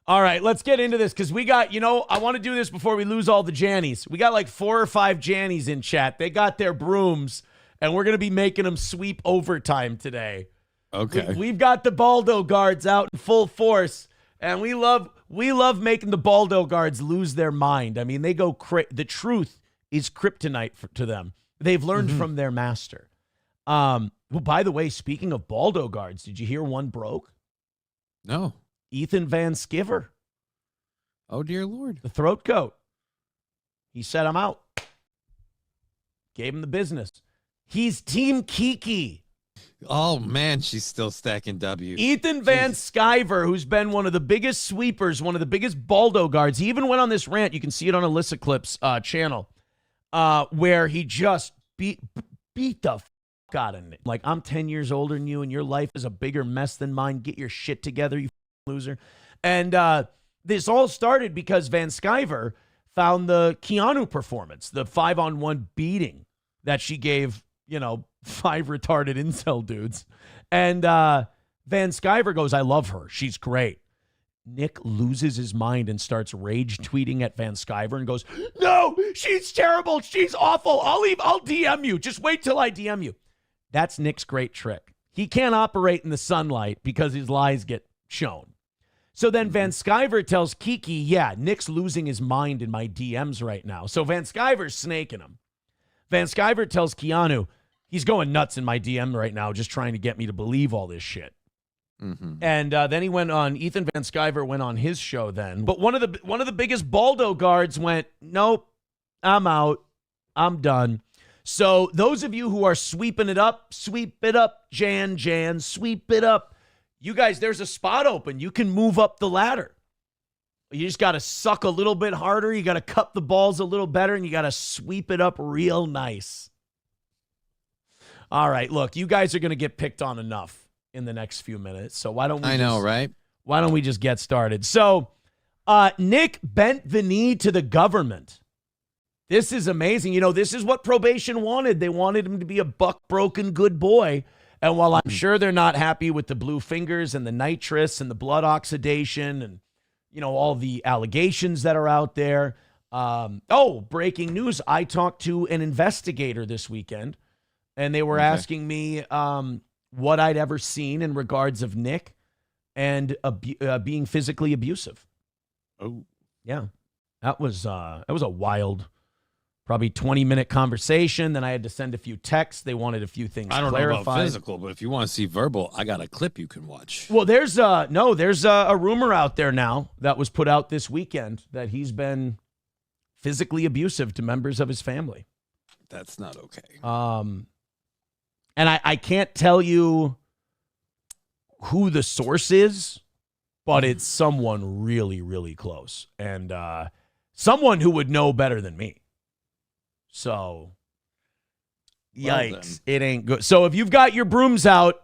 All right, let's get into this because we got, I want to do this before we lose all the Jannies. We got like 4 or 5 Jannies in chat. They got their brooms, and we're going to be making them sweep overtime today. Okay. We've got the Baldo guards out in full force, and we love making the Baldo guards lose their mind. I mean, they go the truth is kryptonite to them. They've learned from their master. Well, by the way, speaking of Baldo guards, did you hear one broke? No. Ethan Van Sciver. Oh, dear Lord. The throat coat. He said, I'm out. Gave him the business. He's Team Kiki. Oh, man, she's still stacking W. Ethan Van Sciver, who's been one of the biggest sweepers, one of the biggest Baldo guards. He even went on this rant. You can see it on Alyssa Clip's channel, where he just beat the out of it. Like, I'm 10 years older than you, and your life is a bigger mess than mine. Get your shit together, you loser. And this all started because Van Sciver found the Keanu performance, the 5-on-1 beating that she gave, 5 retarded incel dudes. And Van Sciver goes, I love her. She's great. Nick loses his mind and starts rage tweeting at Van Sciver and goes, no, she's terrible. She's awful. I'll DM you. Just wait till I DM you. That's Nick's great trick. He can't operate in the sunlight because his lies get shown. So then Van Sciver tells Kiki, yeah, Nick's losing his mind in my DMs right now. So Van Sciver's snaking him. Van Sciver tells Keanu, he's going nuts in my DM right now, just trying to get me to believe all this shit. And then he went on, Ethan Van Sciver went on his show then. But one of the biggest Baldo guards went, nope, I'm out. I'm done. So those of you who are sweeping it up, sweep it up, Jan, sweep it up. You guys, there's a spot open. You can move up the ladder. You just got to suck a little bit harder. You got to cup the balls a little better, and you got to sweep it up real nice. All right, look, you guys are going to get picked on enough in the next few minutes. So why don't we right? Why don't we just get started? So Nick bent the knee to the government. This is amazing. This is what probation wanted. They wanted him to be a buck-broken good boy. And while I'm sure they're not happy with the blue fingers and the nitrous and the blood oxidation and, all the allegations that are out there. Breaking news. I talked to an investigator this weekend, and they were asking me what I'd ever seen in regards of Nick and being physically abusive. Oh. Yeah. That was a wild, probably 20-minute conversation. Then I had to send a few texts. They wanted a few things clarified. I don't know about physical, but if you want to see verbal, I got a clip you can watch. Well, there's a rumor out there now that was put out this weekend that he's been physically abusive to members of his family. That's not okay. And I can't tell you who the source is, but it's someone really, really close. And someone who would know better than me. So, yikes, it ain't good. So if you've got your brooms out,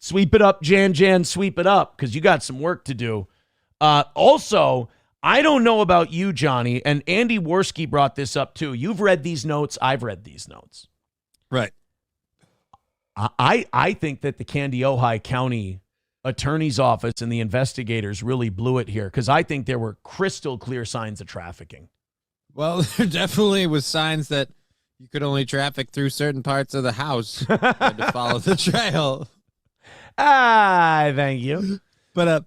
sweep it up, Jan, sweep it up, because you got some work to do. Also, I don't know about you, Johnny, and Andy Worski brought this up too. You've read these notes. I've read these notes. Right. I think that the Candy Ojai County Attorney's Office and the investigators really blew it here, because I think there were crystal clear signs of trafficking. Well, there definitely was signs that you could only traffic through certain parts of the house. You had to follow the trail. Thank you. But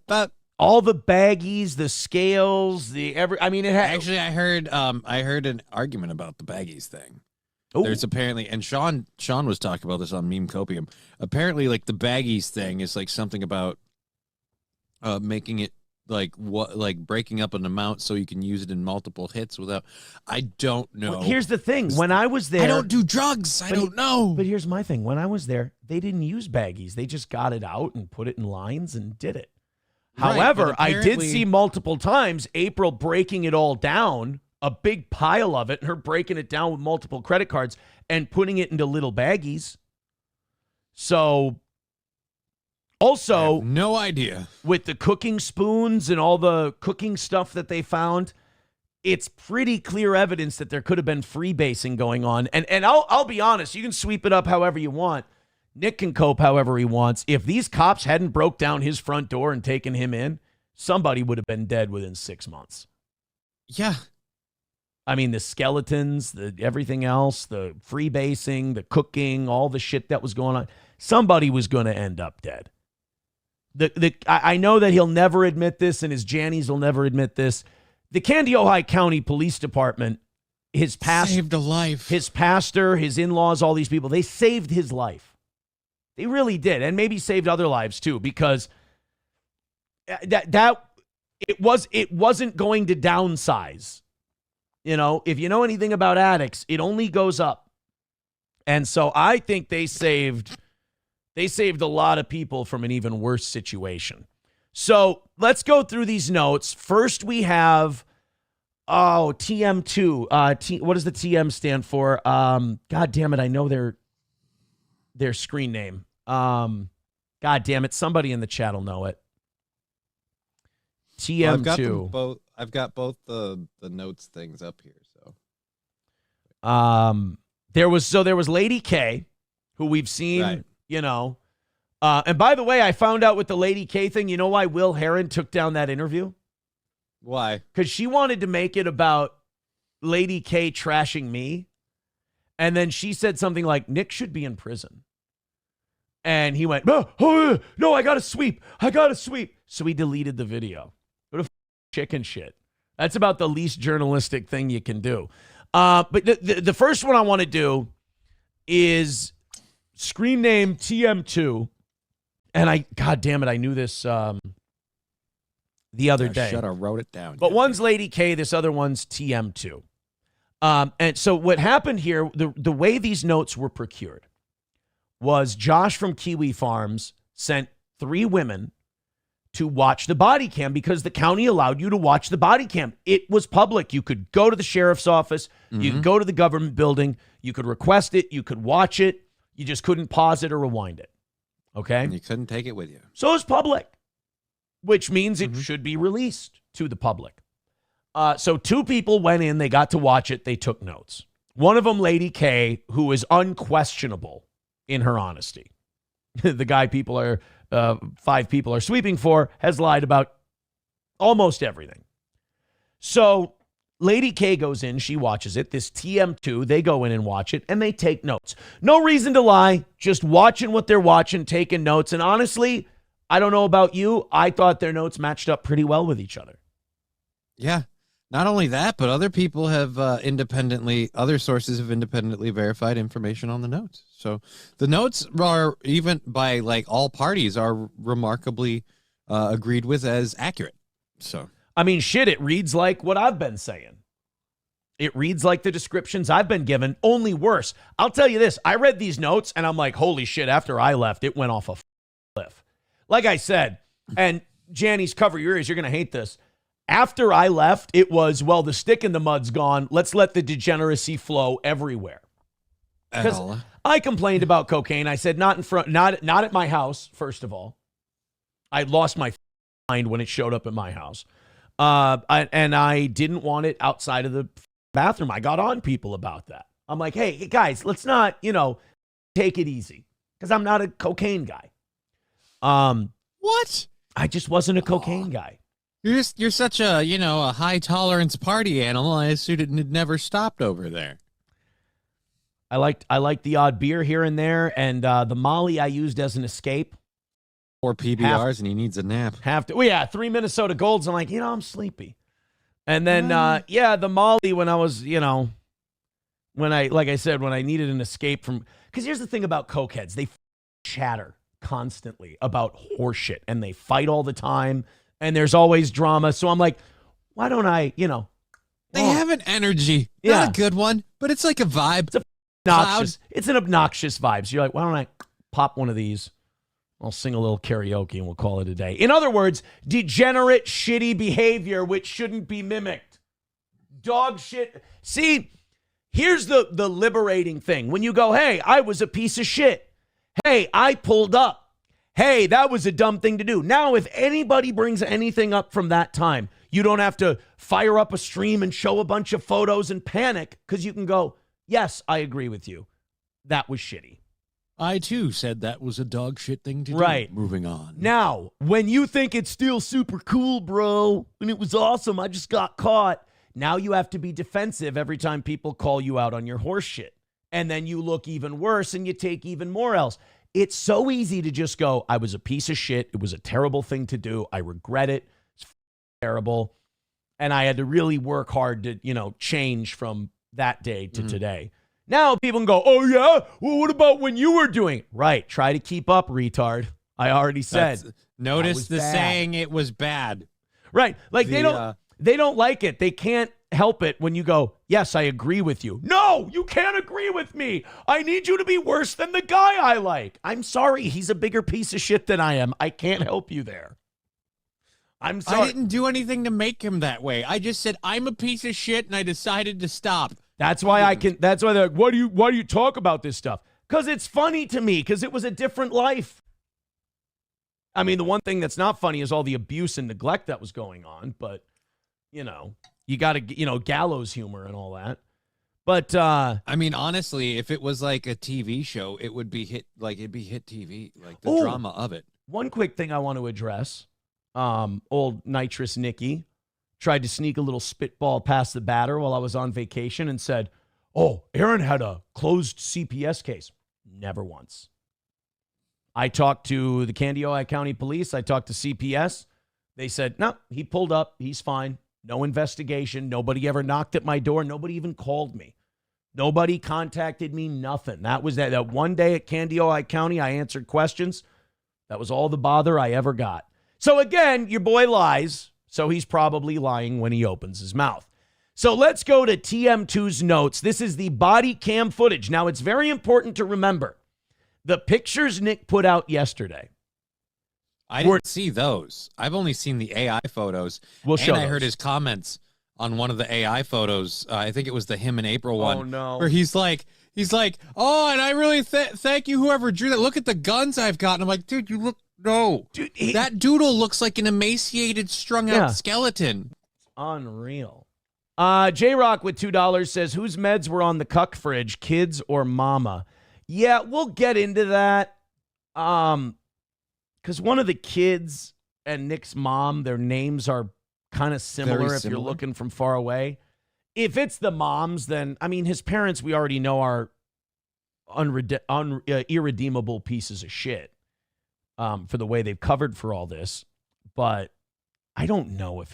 all the baggies, the scales, actually, I heard an argument about the baggies thing. Ooh. There's apparently, and Sean was talking about this on Meme Copium. Apparently, like the baggies thing is like something about making it like breaking up an amount so you can use it in multiple hits without. I don't know. Well, here's the thing: when I was there, I don't do drugs. I don't know. But here's my thing: when I was there, they didn't use baggies. They just got it out and put it in lines and did it. Right, however, I did see multiple times April breaking it all down, a big pile of it, and her breaking it down with multiple credit cards and putting it into little baggies. So, also, I have no idea. With the cooking spoons and all the cooking stuff that they found, it's pretty clear evidence that there could have been freebasing going on. And I'll be honest, you can sweep it up however you want. Nick can cope however he wants. If these cops hadn't broke down his front door and taken him in, somebody would have been dead within 6 months. Yeah. I mean, the skeletons, everything else, the freebasing, the cooking, all the shit that was going on. Somebody was going to end up dead. I know that he'll never admit this, and his Jannies will never admit this. The Kandiyohi County Police Department, saved a life. His pastor, his in-laws, all these people, they saved his life. They really did, and maybe saved other lives too, because it wasn't going to downsize. You know, if you know anything about addicts, it only goes up. And so I think they saved a lot of people from an even worse situation. So let's go through these notes. First, we have TM2. What does the TM stand for? God damn it, I know their screen name. God damn it, somebody in the chat will know it. TM2. Well, I've got both the notes things up here. So, there was Lady K, who we've seen, right. You know. And by the way, I found out with the Lady K thing, you know why Will Heron took down that interview? Why? Because she wanted to make it about Lady K trashing me. And then she said something like, Nick should be in prison. And he went, no, I got to sweep. So he deleted the video. What a chicken shit. That's about the least journalistic thing you can do. But the first one I want to do is screen name TM2. And God damn it, I knew this the other day. Should have wrote it down. But one's Lady K, this other one's TM2. And so what happened here, the way these notes were procured was Josh from Kiwi Farms sent 3 women to watch the body cam because the county allowed you to watch the body cam. It was public. You could go to the sheriff's office. Mm-hmm. You could go to the government building. You could request it. You could watch it. You just couldn't pause it or rewind it. Okay? And you couldn't take it with you. So it's public, which means it should be released to the public. So 2 people went in. They got to watch it. They took notes. One of them, Lady K, who is unquestionable in her honesty. The guy 5 people are sweeping for has lied about almost everything. So Lady K goes in, she watches it. This TM2, they go in and watch it, and they take notes. No reason to lie, just watching what they're watching, taking notes. And honestly, I don't know about you, I thought their notes matched up pretty well with each other. Yeah. Not only that, but other people have other sources have independently verified information on the notes. So the notes are, even by like all parties, are remarkably agreed with as accurate. So, I mean, shit, it reads like what I've been saying. It reads like the descriptions I've been given, only worse. I'll tell you this. I read these notes and I'm like, holy shit, after I left, it went off a cliff. Like I said, and Janny's, cover your ears, you're going to hate this. After I left, it was, well, the stick in the mud's gone. Let's let the degeneracy flow everywhere. Because I complained about cocaine. I said, not at my house, first of all. I lost my mind when it showed up at my house. And I didn't want it outside of the bathroom. I got on people about that. I'm like, hey, guys, let's not, take it easy. Because I'm not a cocaine guy. What? I just wasn't a cocaine guy. You're such a high tolerance party animal. I assumed it had never stopped over there. I liked the odd beer here and there, and the Molly I used as an escape. 4 PBRs and he needs a nap. 3 Minnesota Golds. I'm like, I'm sleepy. And then the Molly when I was, when I needed an escape from, because here's the thing about cokeheads, they chatter constantly about horseshit and they fight all the time. And there's always drama. So I'm like, why don't I, They have an energy. Not a good one, but it's like a vibe. It's an obnoxious vibe. So you're like, why don't I pop one of these? I'll sing a little karaoke and we'll call it a day. In other words, degenerate, shitty behavior which shouldn't be mimicked. Dog shit. See, here's the liberating thing. When you go, hey, I was a piece of shit. Hey, I pulled up. Hey, that was a dumb thing to do. Now, if anybody brings anything up from that time, you don't have to fire up a stream and show a bunch of photos and panic because you can go, yes, I agree with you. That was shitty. I too said that was a dog shit thing to do. Right. Moving on. Now, when you think it's still super cool, bro, and it was awesome, I just got caught. Now you have to be defensive every time people call you out on your horse shit. And then you look even worse and you take even more else. It's so easy to just go, I was a piece of shit. It was a terrible thing to do. I regret it. It's terrible. And I had to really work hard to, change from that day to today. Now people can go, oh, yeah? Well, what about when you were doing it? Right. Try to keep up, retard. I already said. Notice the saying it was bad. Right. Like they don't like it. They can't help it when you go, yes, I agree with you. No, you can't agree with me. I need you to be worse than the guy I like. I'm sorry. He's a bigger piece of shit than I am. I can't help you there. I'm sorry. I didn't do anything to make him that way. I just said I'm a piece of shit and I decided to stop. That's why that's why they're like, why do you talk about this stuff? Because it's funny to me, because it was a different life. I mean, the one thing that's not funny is all the abuse and neglect that was going on, but you got to, gallows humor and all that. But I mean, honestly, if it was like a TV show, it would be it'd be hit TV, like the drama of it. One quick thing I want to address. Old nitrous Nikki tried to sneak a little spitball past the batter while I was on vacation and said, oh, Aaron had a closed CPS case. Never once. I talked to the Candiota County Police. I talked to CPS. They said, no, he pulled up. He's fine. No investigation. Nobody ever knocked at my door. Nobody even called me. Nobody contacted me. Nothing. That was that one day at Candiota County. I answered questions. That was all the bother I ever got. So again, your boy lies. So he's probably lying when he opens his mouth. So let's go to TM2's notes. This is the body cam footage. Now, it's very important to remember the pictures Nick put out yesterday. I didn't see those. I've only seen the AI photos. I heard his comments on one of the AI photos. I think it was the him and April one. Oh, no. Where he's like, oh, and I really thank you, whoever drew that. Look at the guns I've got. And I'm like, dude, you look, no. Dude, that doodle looks like an emaciated, strung out skeleton. Unreal. J-Rock with $2 says, whose meds were on the cuck fridge, kids or mama? Yeah, we'll get into that. Because one of the kids and Nick's mom, their names are kind of similar if you're looking from far away. If it's the moms, then, I mean, his parents, we already know, are irredeemable pieces of shit for the way they've covered for all this. But I don't know if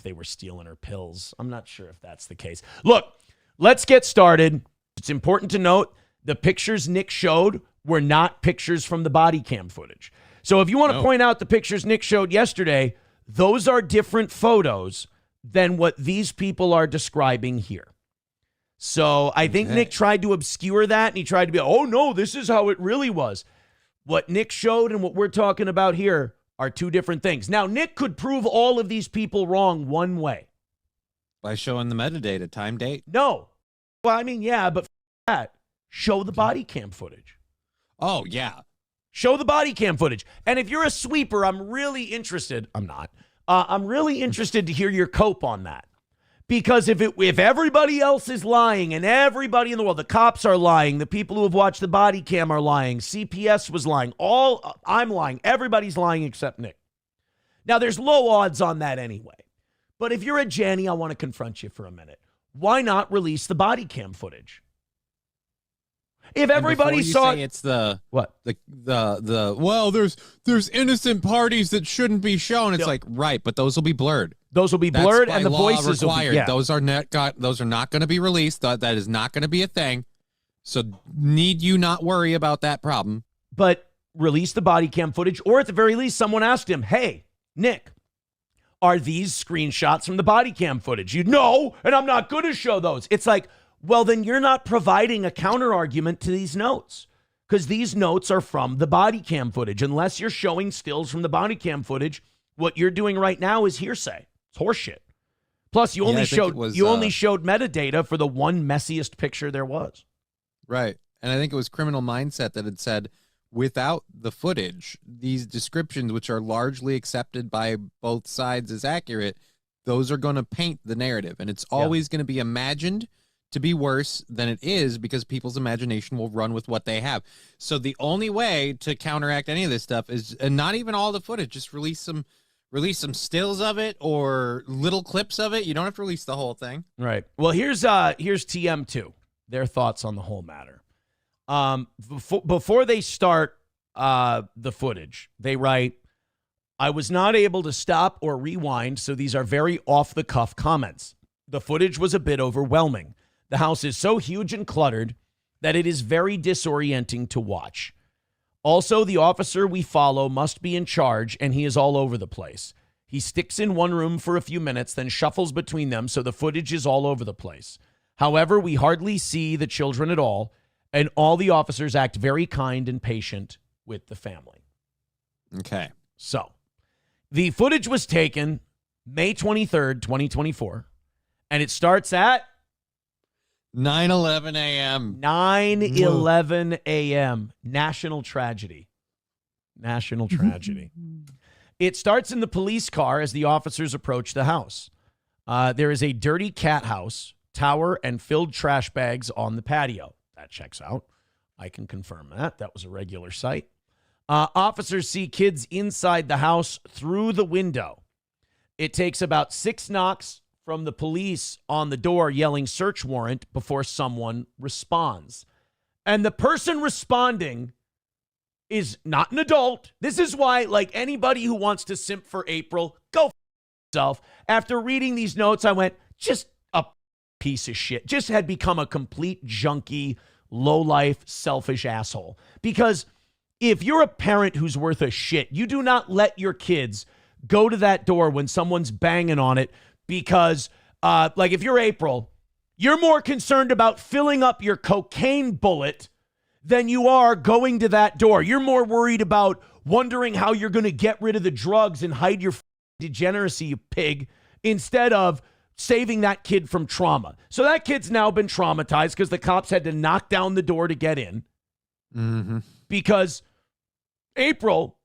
they were stealing her pills. I'm not sure if that's the case. Look, let's get started. It's important to note the pictures Nick showed were not pictures from the body cam footage. So if you want to point out the pictures Nick showed yesterday, those are different photos than what these people are describing here. So I think Nick tried to obscure that, and he tried to be, oh, no, this is how it really was. What Nick showed and what we're talking about here are two different things. Now, Nick could prove all of these people wrong one way. By showing the metadata, time, date? No. Well, I mean, yeah, but that, show the body cam footage. Oh, yeah. Show the body cam footage. And if you're a sweeper, I'm really interested. I'm not. I'm really interested to hear your cope on that. Because if everybody else is lying and everybody in the world, the cops are lying, the people who have watched the body cam are lying, CPS was lying, I'm lying, everybody's lying except Nick. Now, there's low odds on that anyway. But if you're a Janny, I want to confront you for a minute. Why not release the body cam footage? If everybody saw it, it's the what well, there's innocent parties that shouldn't be shown. It's like, right, but those will be blurred. Those will be blurred, and the voices required. Will be, yeah. Those are not going to be released. That is not going to be a thing. So need you not worry about that problem. But release the body cam footage, or at the very least, someone asked him, "Hey, Nick, are these screenshots from the body cam footage?" You know, and I'm not going to show those. It's like, well, then you're not providing a counter argument to these notes, because these notes are from the body cam footage. Unless you're showing stills from the body cam footage, what you're doing right now is hearsay. It's horseshit. Plus, you only showed metadata for the one messiest picture there was. Right. And I think it was Criminal Mindset that had said, without the footage, these descriptions, which are largely accepted by both sides as accurate, those are going to paint the narrative. And it's always going to be imagined to be worse than it is because people's imagination will run with what they have. So the only way to counteract any of this stuff is, and not even all the footage, just release some stills of it or little clips of it. You don't have to release the whole thing. Right. Well, here's TM2, their thoughts on the whole matter. Before they start the footage, they write, "I was not able to stop or rewind, so these are very off-the-cuff comments. The footage was a bit overwhelming. The house is so huge and cluttered that it is very disorienting to watch. Also, the officer we follow must be in charge, and he is all over the place. He sticks in one room for a few minutes, then shuffles between them, so the footage is all over the place. However, we hardly see the children at all, and all the officers act very kind and patient with the family." Okay. So, the footage was taken May 23rd, 2024, and it starts at 9:11 a.m. 9:11 a.m. National tragedy. National tragedy. It starts in the police car as the officers approach the house. There is a dirty cat house, tower, and filled trash bags on the patio. That checks out. I can confirm that. That was a regular sight. Officers see kids inside the house through the window. It takes about 6 knocks from the police on the door yelling search warrant before someone responds. And the person responding is not an adult. This is why, like, anybody who wants to simp for April, go f yourself. After reading these notes, I went, just a piece of shit. Just had become a complete junkie, low-life, selfish asshole. Because if you're a parent who's worth a shit, you do not let your kids go to that door when someone's banging on it because, like, if you're April, you're more concerned about filling up your cocaine bullet than you are going to that door. You're more worried about wondering how you're going to get rid of the drugs and hide your degeneracy, you pig, instead of saving that kid from trauma. So that kid's now been traumatized because the cops had to knock down the door to get in. Mm-hmm. Because April,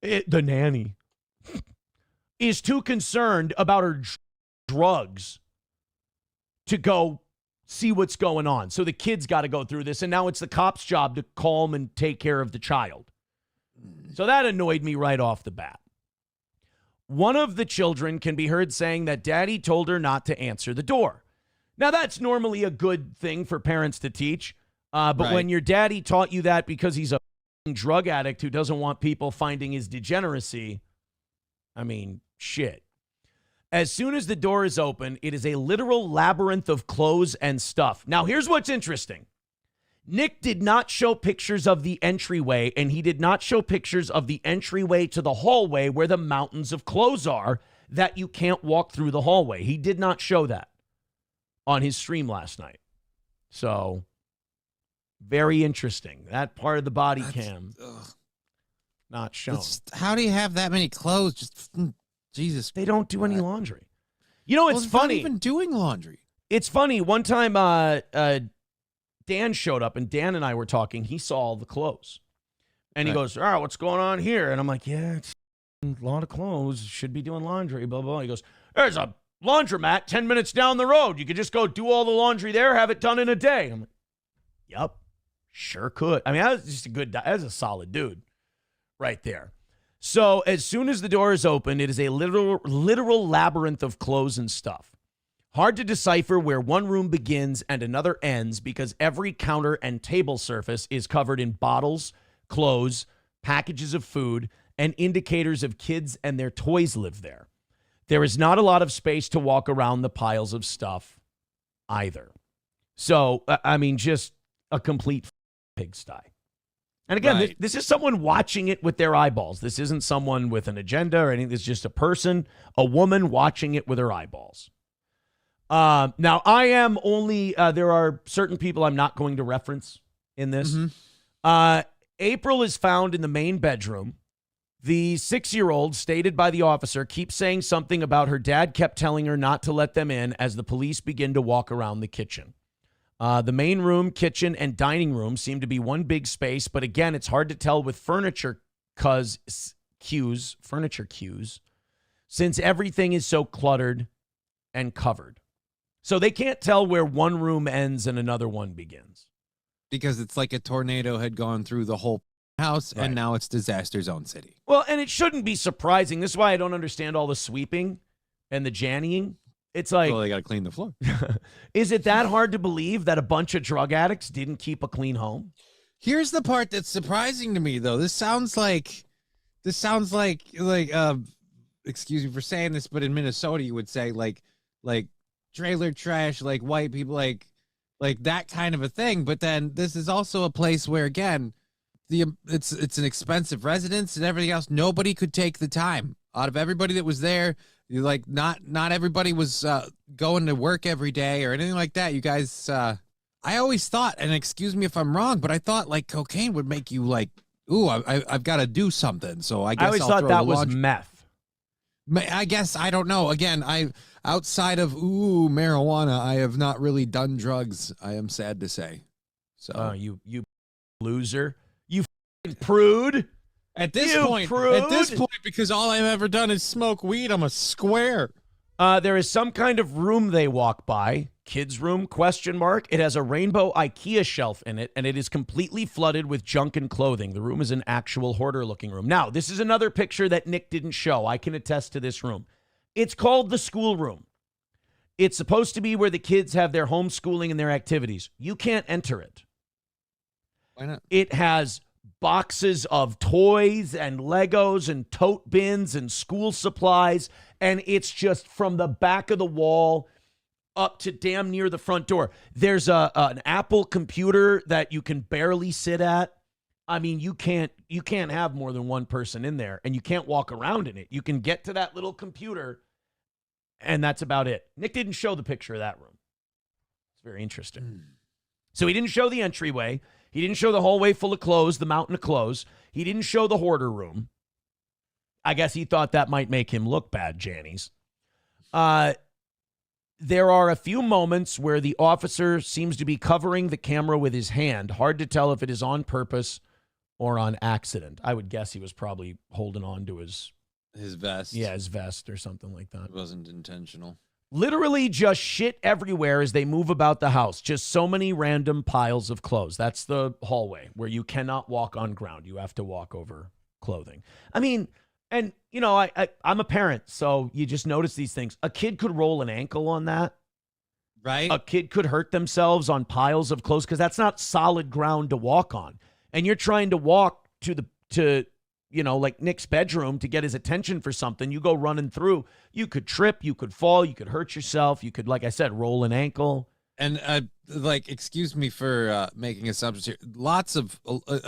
the nanny, is too concerned about her drugs to go see what's going on. So the kid's got to go through this, and now it's the cop's job to calm and take care of the child. So that annoyed me right off the bat. One of the children can be heard saying that daddy told her not to answer the door. Now, that's normally a good thing for parents to teach, but Right. when your daddy taught you that because he's a drug addict who doesn't want people finding his degeneracy, I mean, shit. As soon as the door is open, it is a literal labyrinth of clothes and stuff. Now, here's what's interesting. Nick did not show pictures of the entryway, and he did not show pictures of the entryway to the hallway where the mountains of clothes are that you can't walk through the hallway. He did not show that on his stream last night. So, very interesting. That part of the body cam not shown. How do you have that many clothes? Just Jesus. They don't do any laundry. You know, it's funny. Not even doing laundry. It's funny. One time, Dan showed up, and Dan and I were talking. He saw all the clothes. And he goes, all right, what's going on here? And I'm like, yeah, it's a lot of clothes. Should be doing laundry, blah, blah, blah. He goes, there's a laundromat 10 minutes down the road. You could just go do all the laundry there, have it done in a day. I'm like, yep, sure could. I mean, that was just that was a solid dude right there. So as soon as the door is open, it is a literal labyrinth of clothes and stuff. Hard to decipher where one room begins and another ends because every counter and table surface is covered in bottles, clothes, packages of food, and indicators of kids and their toys live there. There is not a lot of space to walk around the piles of stuff either. So, I mean, just a complete pigsty. And again, Right. this is someone watching it with their eyeballs. This isn't someone with an agenda or anything. It's just a person, a woman watching it with her eyeballs. Now, I am only, there are certain people I'm not going to reference in this. Mm-hmm. April is found in the main bedroom. The 6-year-old, stated by the officer, keeps saying something about her dad kept telling her not to let them in as the police begin to walk around the kitchen. The main room, kitchen, and dining room seem to be one big space, but again, it's hard to tell with furniture cues, since everything is so cluttered and covered. So they can't tell where one room ends and another one begins. Because it's like a tornado had gone through the whole house, Right. and now it's disaster zone city. Well, and it shouldn't be surprising. This is why I don't understand all the sweeping and the jannying. It's like, Well, they got to clean the floor. is it that hard to believe that a bunch of drug addicts didn't keep a clean home? Here's the part that's surprising to me, though. This sounds like, excuse me for saying this, but in Minnesota, you would say like trailer trash, like white people, like that kind of a thing. But then this is also a place where, again, it's an expensive residence and everything else. Nobody could take the time out of everybody that was there. Like not everybody was going to work every day or anything like that. You guys, I always thought, and excuse me if I'm wrong, but I thought like cocaine would make you like, ooh, I've got to do something. So I guess I always thought that was meth. I guess, I don't know. Again, outside of marijuana, I have not really done drugs. I am sad to say. So you loser, you prude. At this point, because all I've ever done is smoke weed, I'm a square. There is some kind of room they walk by. Kids' room, ? It has a rainbow IKEA shelf in it, and it is completely flooded with junk and clothing. The room is an actual hoarder-looking room. Now, this is another picture that Nick didn't show. I can attest to this room. It's called the school room. It's supposed to be where the kids have their homeschooling and their activities. You can't enter it. Why not? It has boxes of toys and Legos and tote bins and school supplies, and it's just from the back of the wall up to damn near the front door. There's an Apple computer that you can barely sit at. I mean, you can't have more than one person in there, and you can't walk around in it. You can get to that little computer, and that's about it. Nick didn't show the picture of that room. It's very interesting. So he didn't show the entryway. He didn't show the hallway full of clothes, the mountain of clothes. He didn't show the hoarder room. I guess he thought that might make him look bad, Jannies. There are a few moments where the officer seems to be covering the camera with his hand. Hard to tell if it is on purpose or on accident. I would guess he was probably holding on to his vest. Yeah, his vest or something like that. It wasn't intentional. Literally just shit everywhere as they move about the house. Just so many random piles of clothes. That's the hallway where you cannot walk on ground. You have to walk over clothing. I mean, and, you know, I'm a parent, so you just notice these things. A kid could roll an ankle on that. Right. A kid could hurt themselves on piles of clothes because that's not solid ground to walk on. And you're trying to walk to like Nick's bedroom to get his attention for something. You go running through. You could trip. You could fall. You could hurt yourself. You could, like I said, roll an ankle. And excuse me for making assumptions here. I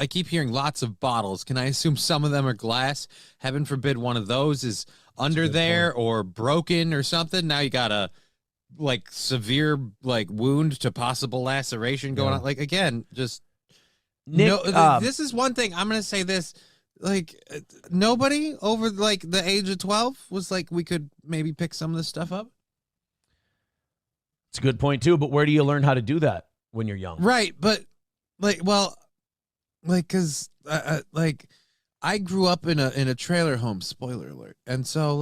keep hearing lots of bottles. Can I assume some of them are glass? Heaven forbid one of those is under there or broken or something. Now you got a severe wound to possible laceration going on. Like, again, just Nick, this is one thing. I'm going to say this. Nobody over the age of 12 was we could maybe pick some of this stuff up. It's a good point too, but where do you learn how to do that when you're young? Right, but because I grew up in a trailer home. Spoiler alert! And so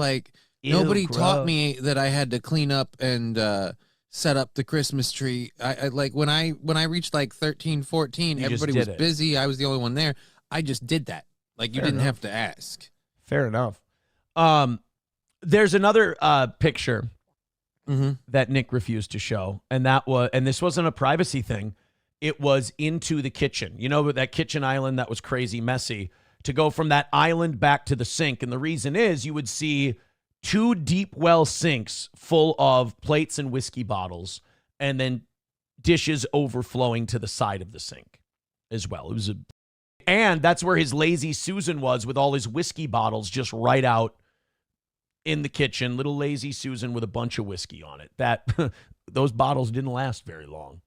nobody taught me that I had to clean up and set up the Christmas tree. I when I reached 13, 14, everybody was busy. I was the only one there. I just did that. You didn't have to ask. Fair enough. There's another picture that Nick refused to show, and this wasn't a privacy thing. It was into the kitchen. You know, that kitchen island that was crazy messy. To go from that island back to the sink, and the reason is you would see 2 deep well sinks full of plates and whiskey bottles, and then dishes overflowing to the side of the sink as well. And that's where his lazy Susan was with all his whiskey bottles just right out in the kitchen. Little lazy Susan with a bunch of whiskey on it. Those bottles didn't last very long.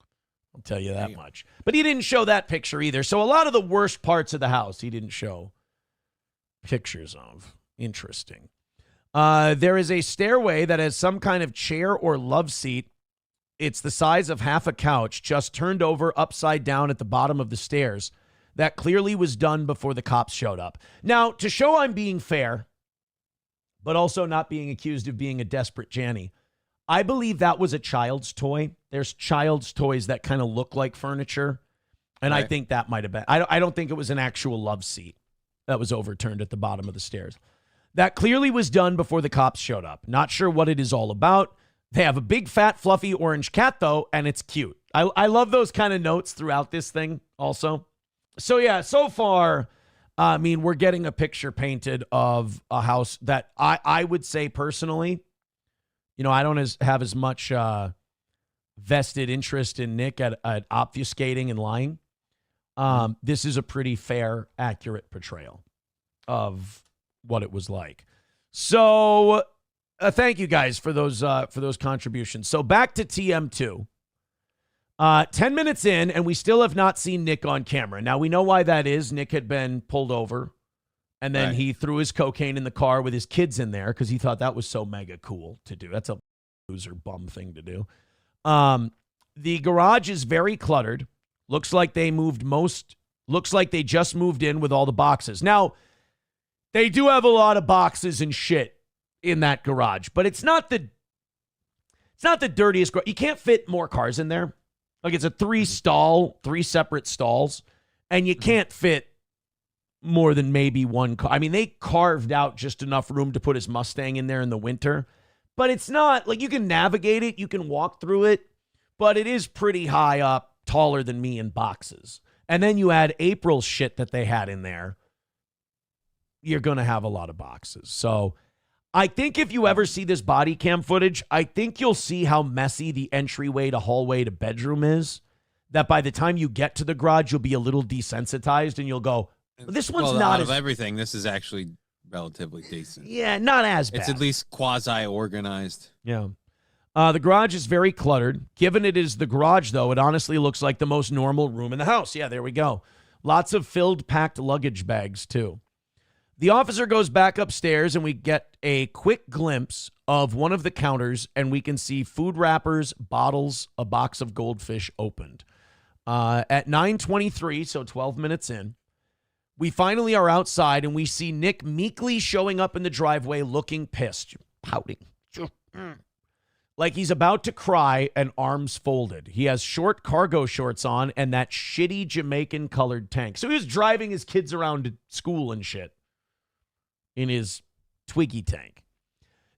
I'll tell you that much. But he didn't show that picture either. So a lot of the worst parts of the house he didn't show pictures of. Interesting. There is a stairway that has some kind of chair or love seat. It's the size of half a couch, just turned over upside down at the bottom of the stairs. That clearly was done before the cops showed up. Now, to show I'm being fair, but also not being accused of being a desperate Janny, I believe that was a child's toy. There's child's toys that kind of look like furniture. And I think that might have been. I don't think it was an actual love seat that was overturned at the bottom of the stairs. That clearly was done before the cops showed up. Not sure what it is all about. They have a big, fat, fluffy orange cat, though, and it's cute. I love those kind of notes throughout this thing also. So, yeah, so far, I mean, we're getting a picture painted of a house that I would say personally, you know, I don't have as much vested interest in Nick at obfuscating and lying. This is a pretty fair, accurate portrayal of what it was like. So thank you guys for those contributions. So back to TM2. 10 minutes in, and we still have not seen Nick on camera. Now, we know why that is. Nick had been pulled over, and then he threw his cocaine in the car with his kids in there because he thought that was so mega cool to do. That's a loser bum thing to do. The garage is very cluttered. Looks like they just moved in with all the boxes. Now, they do have a lot of boxes and shit in that garage, but it's not the dirtiest garage. You can't fit more cars in there. Like, it's a three separate stalls, and you can't fit more than maybe one car. I mean, they carved out just enough room to put his Mustang in there in the winter, but it's not like you can navigate it, you can walk through it, but it is pretty high up, taller than me in boxes. And then you add April's shit that they had in there, you're going to have a lot of boxes. So I think if you ever see this body cam footage, I think you'll see how messy the entryway to hallway to bedroom is, that by the time you get to the garage, you'll be a little desensitized and you'll go, this one's not out of everything. This is actually relatively decent. Yeah, not as bad. It's at least quasi-organized. Yeah. The garage is very cluttered. Given it is the garage, though, it honestly looks like the most normal room in the house. Yeah, there we go. Lots of filled, packed luggage bags, too. The officer goes back upstairs, and we get a quick glimpse of one of the counters, and we can see food wrappers, bottles, a box of goldfish opened. At 9:23, so 12 minutes in, we finally are outside, and we see Nick meekly showing up in the driveway looking pissed, pouting. Like he's about to cry and arms folded. He has short cargo shorts on and that shitty Jamaican colored tank. So he was driving his kids around to school and shit in his Twiggy tank.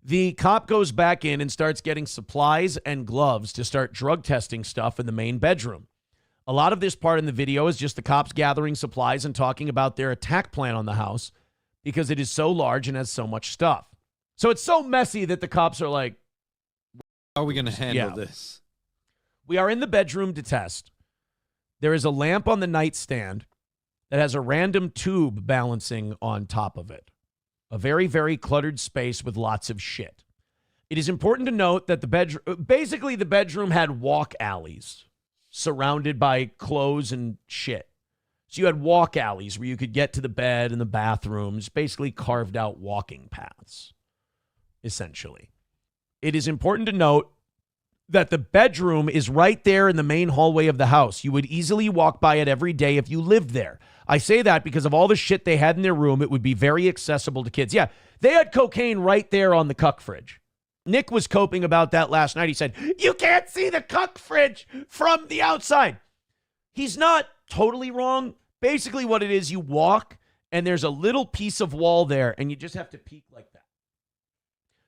The cop goes back in and starts getting supplies and gloves to start drug testing stuff in the main bedroom. A lot of this part in the video is just the cops gathering supplies and talking about their attack plan on the house because it is so large and has so much stuff. So it's so messy that the cops are like, how are we going to handle this? We are in the bedroom to test. There is a lamp on the nightstand that has a random tube balancing on top of it. A very, very cluttered space with lots of shit. It is important to note that the bedroom had walk alleys surrounded by clothes and shit. So you had walk alleys where you could get to the bed and the bathrooms, basically carved out walking paths, essentially. It is important to note that the bedroom is right there in the main hallway of the house. You would easily walk by it every day if you lived there. I say that because of all the shit they had in their room, it would be very accessible to kids. Yeah, they had cocaine right there on the cuck fridge. Nick was coping about that last night. He said, you can't see the cuck fridge from the outside. He's not totally wrong. Basically what it is, you walk and there's a little piece of wall there and you just have to peek like that.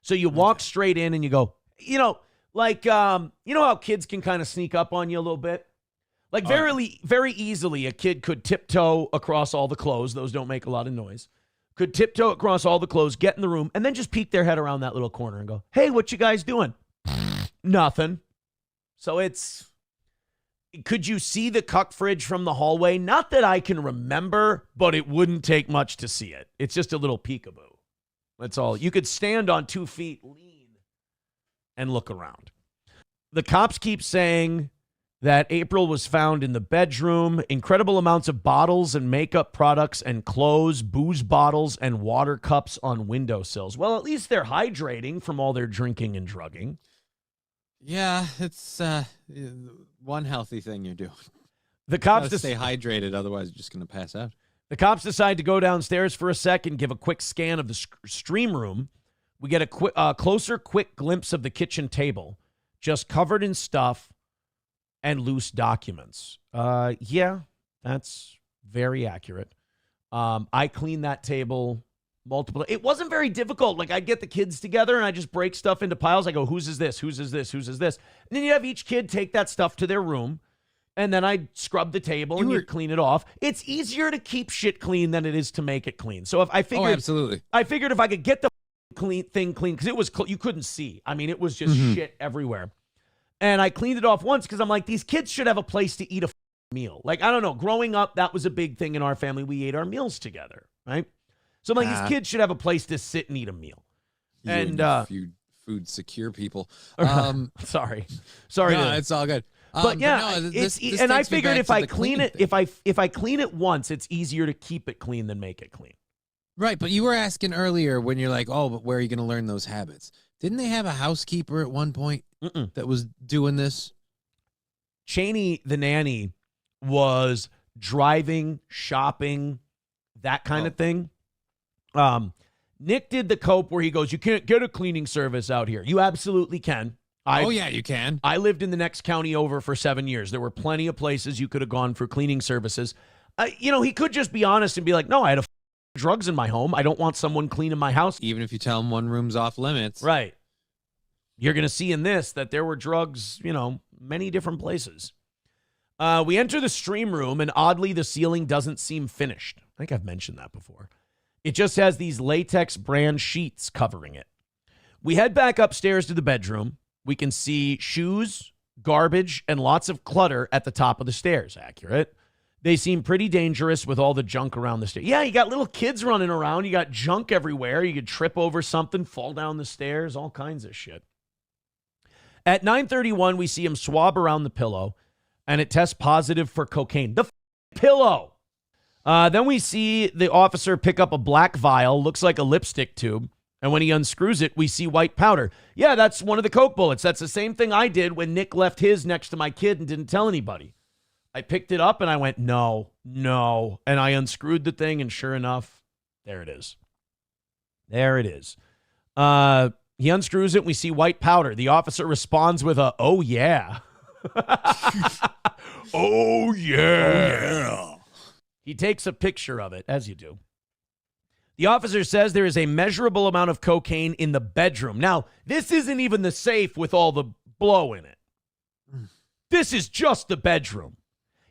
So you walk straight in and you go, you know how kids can kind of sneak up on you a little bit? Like very easily, a kid could tiptoe across all the clothes. Those don't make a lot of noise. Could tiptoe across all the clothes, get in the room, and then just peek their head around that little corner and go, hey, what you guys doing? Nothing. So could you see the cuck fridge from the hallway? Not that I can remember, but it wouldn't take much to see it. It's just a little peekaboo. That's all. You could stand on 2 feet, lean, and look around. The cops keep saying that April was found in the bedroom, incredible amounts of bottles and makeup products and clothes, booze bottles, and water cups on windowsills. Well, at least they're hydrating from all their drinking and drugging. Yeah, it's one healthy thing you're doing. The cops stay hydrated, otherwise you're just going to pass out. The cops decide to go downstairs for a sec and give a quick scan of the stream room, We get a closer, quick glimpse of the kitchen table, just covered in stuff and loose documents. Yeah, that's very accurate. I cleaned that table multiple. It wasn't very difficult. Like, I'd get the kids together and I just break stuff into piles. I go, whose is this? Whose is this? Whose is this? And then you have each kid take that stuff to their room. And then I scrub the table and you clean it off. It's easier to keep shit clean than it is to make it clean. So if I figured, absolutely. I figured if I could get the thing clean, because it was you couldn't see. I mean, it was just shit everywhere. And I cleaned it off once because I'm like, these kids should have a place to eat a meal. Like, I don't know. Growing up, that was a big thing in our family. We ate our meals together, right? So I'm like, these kids should have a place to sit and eat a meal. And food secure people. Sorry. No, it's all good. But yeah, no, this and I takes me figured back if to I the clean it, thing. if I clean it once, it's easier to keep it clean than make it clean. Right, but you were asking earlier when you're like, oh, but where are you going to learn those habits? Didn't they have a housekeeper at one point that was doing this? Cheney, the nanny, was driving, shopping, that kind of thing. Nick did the cope where he goes, you can't get a cleaning service out here. You absolutely can. Yeah, you can. I lived in the next county over for 7 years. There were plenty of places you could have gone for cleaning services. He could just be honest and be like, no, I had drugs in my home. I don't want someone cleaning my house. Even if you tell them one room's off limits. Right. You're going to see in this that there were drugs, many different places. We enter the stream room, and oddly, the ceiling doesn't seem finished. I think I've mentioned that before. It just has these latex brand sheets covering it. We head back upstairs to the bedroom. We can see shoes, garbage, and lots of clutter at the top of the stairs. Accurate. They seem pretty dangerous with all the junk around the stairs. Yeah, you got little kids running around. You got junk everywhere. You could trip over something, fall down the stairs, all kinds of shit. At 9:31, we see him swab around the pillow, and it tests positive for cocaine. The pillow. Then we see the officer pick up a black vial, looks like a lipstick tube. And when he unscrews it, we see white powder. Yeah, that's one of the coke bullets. That's the same thing I did when Nick left his next to my kid and didn't tell anybody. I picked it up and I went, no. And I unscrewed the thing, and sure enough, there it is. He unscrews it, and we see white powder. The officer responds with a, oh, yeah. Oh, yeah. He takes a picture of it, as you do. The officer says there is a measurable amount of cocaine in the bedroom. Now, this isn't even the safe with all the blow in it. This is just the bedroom.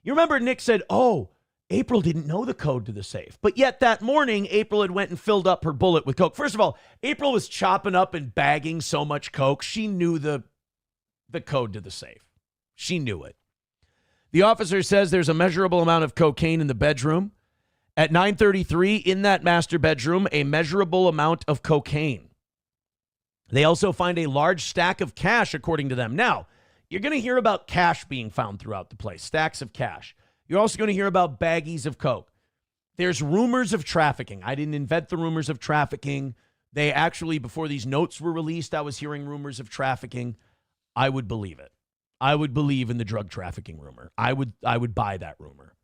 You remember Nick said, oh, April didn't know the code to the safe. But yet that morning, April had went and filled up her bullet with coke. First of all, April was chopping up and bagging so much coke. She knew the code to the safe. She knew it. The officer says there's a measurable amount of cocaine in the bedroom. At 9:33, in that master bedroom, a measurable amount of cocaine. They also find a large stack of cash, according to them. Now, you're going to hear about cash being found throughout the place, stacks of cash. You're also going to hear about baggies of coke. There's rumors of trafficking. I didn't invent the rumors of trafficking. They actually, before these notes were released, I was hearing rumors of trafficking. I would believe it. I would believe in the drug trafficking rumor. I would buy that rumor.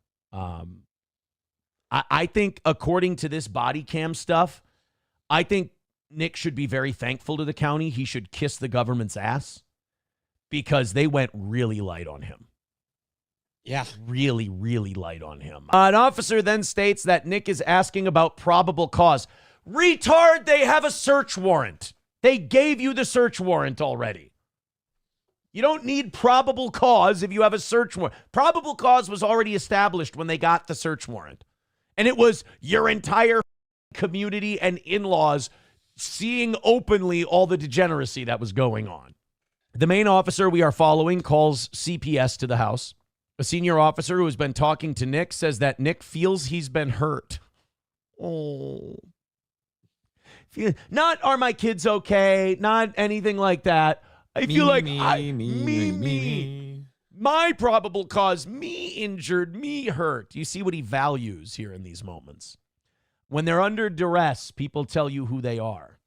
I think, according to this body cam stuff, I think Nick should be very thankful to the county. He should kiss the government's ass because they went really light on him. Yeah. Really, really light on him. An officer then states that Nick is asking about probable cause. Retard, they have a search warrant. They gave you the search warrant already. You don't need probable cause if you have a search warrant. Probable cause was already established when they got the search warrant. And it was your entire community and in-laws seeing openly all the degeneracy that was going on. The main officer we are following calls CPS to the house. A senior officer who has been talking to Nick says that Nick feels he's been hurt. Oh. Not are my kids okay? Not anything like that. I feel like me. My probable cause, me injured, me hurt. You see what he values here in these moments. When they're under duress, people tell you who they are.